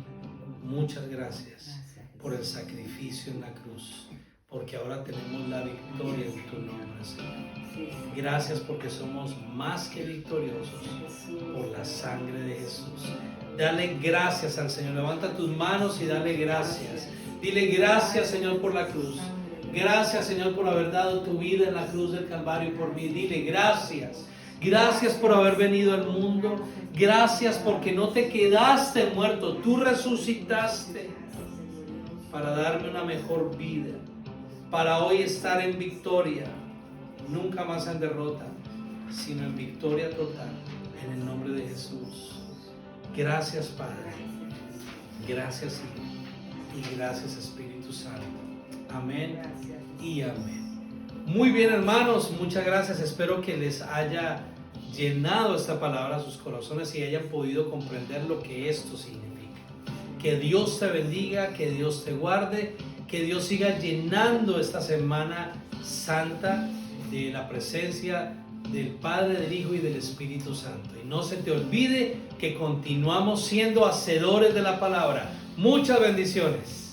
Muchas gracias por el sacrificio en la cruz, porque ahora tenemos la victoria en tu nombre, Señor. Gracias porque somos más que victoriosos por la sangre de Jesús. Dale gracias al Señor. Levanta tus manos y dale gracias. Dile gracias, Señor, por la cruz. Gracias, Señor, por haber dado tu vida en la cruz del Calvario por mí. Dile gracias. Gracias por haber venido al mundo. Gracias porque no te quedaste muerto. Tú resucitaste para darme una mejor vida, para hoy estar en victoria, nunca más en derrota, sino en victoria total, en el nombre de Jesús. Gracias, Padre. Gracias, Hijo. Y gracias, Espíritu Santo. Amén y amén. Muy bien, hermanos, muchas gracias. Espero que les haya llenado esta palabra a sus corazones y hayan podido comprender lo que esto significa. Que Dios te bendiga, que Dios te guarde, que Dios siga llenando esta Semana Santa de la presencia del Padre, del Hijo y del Espíritu Santo. Y no se te olvide que continuamos siendo hacedores de la palabra. Muchas bendiciones.